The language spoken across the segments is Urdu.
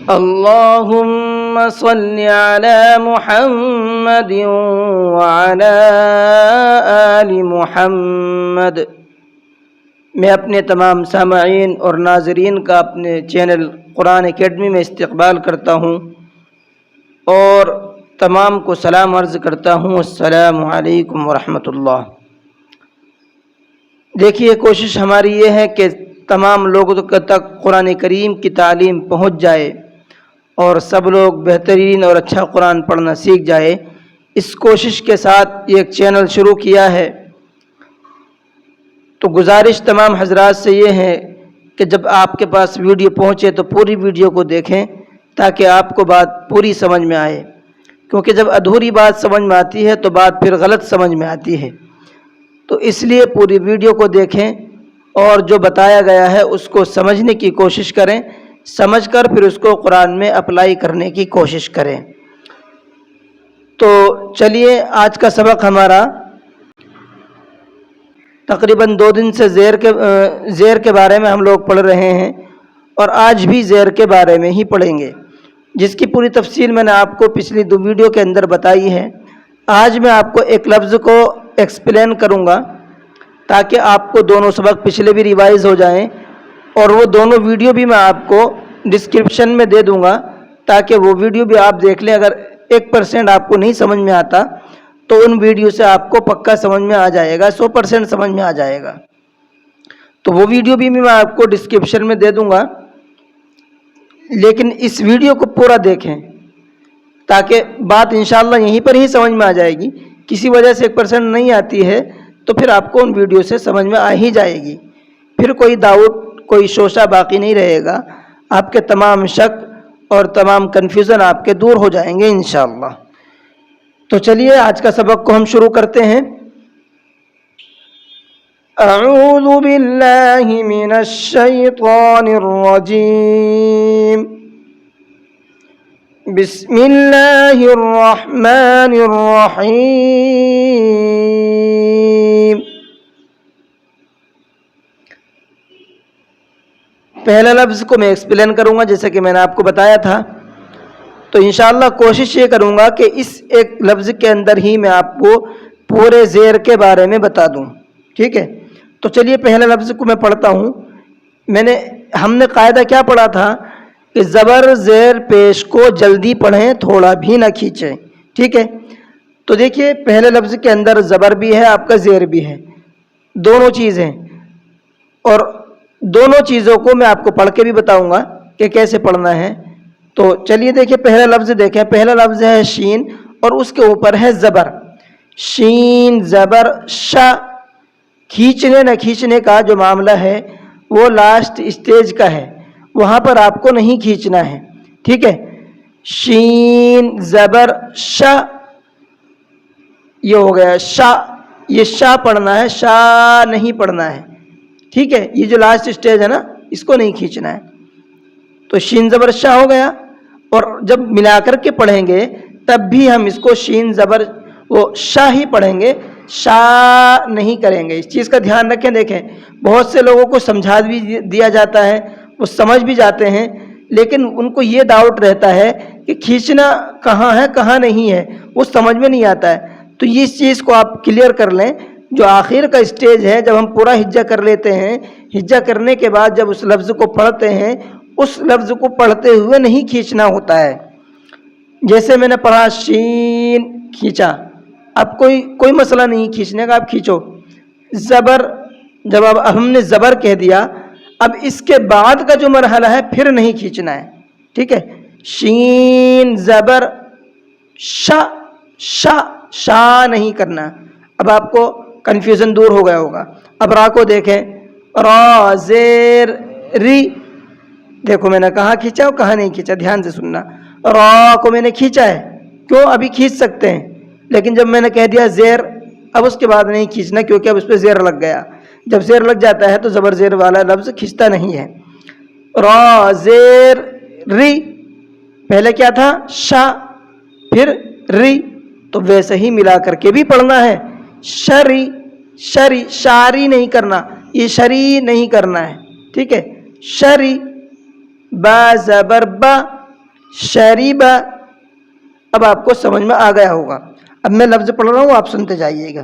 اللهم صل على محمد وعلى آل محمد۔ میں اپنے تمام سامعین اور ناظرین کا اپنے چینل قرآن اکیڈمی میں استقبال کرتا ہوں اور تمام کو سلام عرض کرتا ہوں، السلام علیکم ورحمۃ اللہ۔ دیکھیے، کوشش ہماری یہ ہے کہ تمام لوگوں تک قرآن کریم کی تعلیم پہنچ جائے اور سب لوگ بہترین اور اچھا قرآن پڑھنا سیکھ جائے۔ اس کوشش کے ساتھ ایک چینل شروع کیا ہے، تو گزارش تمام حضرات سے یہ ہے کہ جب آپ کے پاس ویڈیو پہنچے تو پوری ویڈیو کو دیکھیں تاکہ آپ کو بات پوری سمجھ میں آئے، کیونکہ جب ادھوری بات سمجھ میں آتی ہے تو بات پھر غلط سمجھ میں آتی ہے۔ تو اس لیے پوری ویڈیو کو دیکھیں اور جو بتایا گیا ہے اس کو سمجھنے کی کوشش کریں، سمجھ کر پھر اس کو قرآن میں اپلائی کرنے کی کوشش کریں۔ تو چلیے، آج کا سبق ہمارا تقریباً 2 دن سے زیر کے بارے میں ہم لوگ پڑھ رہے ہیں، اور آج بھی زیر کے بارے میں ہی پڑھیں گے، جس کی پوری تفصیل میں نے آپ کو پچھلی 2 ویڈیو کے اندر بتائی ہے۔ آج میں آپ کو ایک لفظ کو ایکسپلین کروں گا تاکہ آپ کو دونوں سبق پچھلے بھی ریوائز ہو جائیں، اور وہ دونوں ویڈیو بھی میں آپ کو ڈسکرپشن میں دے دوں گا تاکہ وہ ویڈیو بھی آپ دیکھ لیں۔ اگر 1% آپ کو نہیں سمجھ میں آتا تو ان ویڈیو سے آپ کو پکا سمجھ میں آ جائے گا، 100% سمجھ میں آ جائے گا۔ تو وہ ویڈیو بھی میں آپ کو ڈسکرپشن میں دے دوں گا، لیکن اس ویڈیو کو پورا دیکھیں تاکہ بات انشاءاللہ یہیں پر ہی سمجھ میں آ جائے گی۔ کسی وجہ سے 1% نہیں آتی ہے تو پھر آپ کو ان ویڈیو سے سمجھ میں آ ہی جائے گی، پھر کوئی ڈاؤٹ، کوئی شوشہ باقی نہیں رہے گا، آپ کے تمام شک اور تمام کنفیوژن آپ کے دور ہو جائیں گے انشاءاللہ۔ تو چلیے، آج کا سبق کو ہم شروع کرتے ہیں۔ اعوذ باللہ من الشیطان الرجیم، بسم اللہ الرحمن الرحیم۔ پہلا لفظ کو میں ایکسپلین کروں گا جیسے کہ میں نے آپ کو بتایا تھا، تو انشاءاللہ کوشش یہ کروں گا کہ اس ایک لفظ کے اندر ہی میں آپ کو پورے زیر کے بارے میں بتا دوں، ٹھیک ہے؟ تو چلیے، پہلا لفظ کو میں پڑھتا ہوں۔ ہم نے قاعدہ کیا پڑھا تھا کہ زبر زیر پیش کو جلدی پڑھیں، تھوڑا بھی نہ کھینچیں، ٹھیک ہے؟ تو دیکھیے، پہلے لفظ کے اندر زبر بھی ہے، آپ کا زیر بھی ہے، دونوں چیزیں، اور دونوں چیزوں کو میں آپ کو پڑھ کے بھی بتاؤں گا کہ کیسے پڑھنا ہے۔ تو چلیے دیکھیں، پہلا لفظ دیکھیں، پہلا لفظ ہے شین اور اس کے اوپر ہے زبر، شین زبر شا۔ کھینچنے نہ کھینچنے کا جو معاملہ ہے وہ لاسٹ اسٹیج کا ہے، وہاں پر آپ کو نہیں کھینچنا ہے، ٹھیک ہے؟ شین زبر شا، یہ ہو گیا شا، یہ شا پڑھنا ہے، شا نہیں پڑھنا ہے، ٹھیک ہے؟ یہ جو لاسٹ اسٹیج ہے نا، اس کو نہیں کھینچنا ہے۔ تو شین زبر شا ہو گیا، اور جب ملا کر کے پڑھیں گے تب بھی ہم اس کو شین زبر وہ شا ہی پڑھیں گے، شا نہیں کریں گے۔ اس چیز کا دھیان رکھیں۔ دیکھیں، بہت سے لوگوں کو سمجھا بھی دیا جاتا ہے، وہ سمجھ بھی جاتے ہیں، لیکن ان کو یہ ڈاؤٹ رہتا ہے کہ کھینچنا کہاں ہے کہاں نہیں ہے، وہ سمجھ میں نہیں آتا ہے۔ تو اس چیز کو آپ کلیئر کر لیں۔ جو آخر کا اسٹیج ہے، جب ہم پورا ہجا کر لیتے ہیں، ہجا کرنے کے بعد جب اس لفظ کو پڑھتے ہیں، اس لفظ کو پڑھتے ہوئے نہیں کھینچنا ہوتا ہے۔ جیسے میں نے پڑھا شین، کھینچا، اب کوئی مسئلہ نہیں کھینچنے کا، آپ کھینچو۔ زبر، جب اب ہم نے زبر کہہ دیا، اب اس کے بعد کا جو مرحلہ ہے پھر نہیں کھینچنا ہے، ٹھیک ہے؟ شین زبر شا، شا شا نہیں کرنا۔ اب آپ کو کنفیوژن دور ہو گیا ہوگا۔ اب را کو دیکھیں، را زیر ری، دیکھو میں نے کہاں کھینچا اور کہاں نہیں کھینچا، دھیان سے سننا۔ را کو میں نے کھینچا ہے، کیوں؟ ابھی کھینچ سکتے ہیں، لیکن جب میں نے کہہ دیا زیر، اب اس کے بعد نہیں کھینچنا، کیونکہ اب اس پہ زیر لگ گیا۔ جب زیر لگ جاتا ہے تو زبر زیر والا لفظ کھینچتا نہیں ہے۔ را زیر ری، پہلے کیا تھا؟ شا، پھر ری، تو ویسے ہی ملا کر کے بھی پڑھنا ہے۔ شری، شری، شاری نہیں کرنا، یہ شری نہیں کرنا ہے، ٹھیک ہے؟ شری، با زبر با شریبا. اب آپ کو سمجھ میں آ گیا ہوگا. اب میں لفظ پڑھ رہا ہوں آپ سنتے جائیے گا.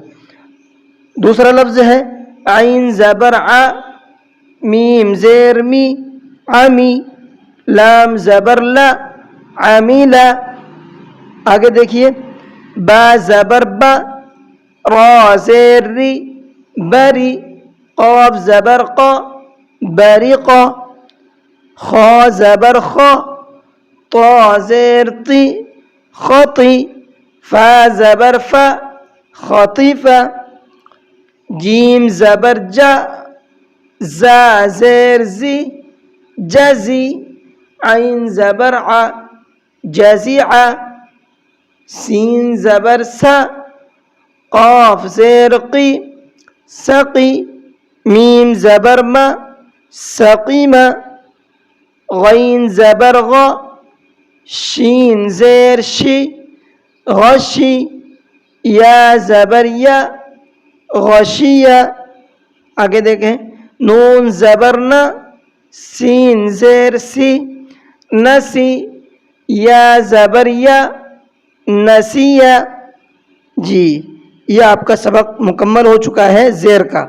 دوسرا لفظ ہے عین زبر ع میم زیر می عمی لام زبر لا عمیلا. آگے دیکھیے با زبر با را زیر ری بری قاف زبر قا بریقا خا زبر خا طا زیر طی خطی فا زبر فا خطیفا جیم زبر جا زا زیر زی جزی عین زبر ع جزیع سین زبر سا قاف زیر قی سقی میم زبر ما سقیما غین زبر غا شین زیر شی غشی یا زبر یا غشیہ. آگے دیکھیں نون زبر نا سین زیر سی نسی یا زبر یا نسیہ. جی یہ آپ کا سبق مکمل ہو چکا ہے زیر کا.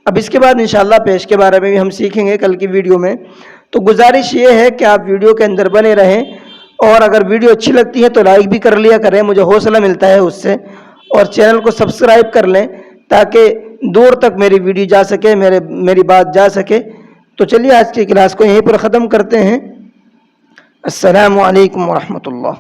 اب اس کے بعد انشاءاللہ پیش کے بارے میں بھی ہم سیکھیں گے کل کی ویڈیو میں. تو گزارش یہ ہے کہ آپ ویڈیو کے اندر بنے رہیں اور اگر ویڈیو اچھی لگتی ہے تو لائک بھی کر لیا کریں, مجھے حوصلہ ملتا ہے اس سے. اور چینل کو سبسکرائب کر لیں تاکہ دور تک میری ویڈیو جا سکے, میری بات جا سکے. تو چلیے آج کی کلاس کو یہیں پر ختم کرتے ہیں. السلام علیکم ورحمۃ اللہ.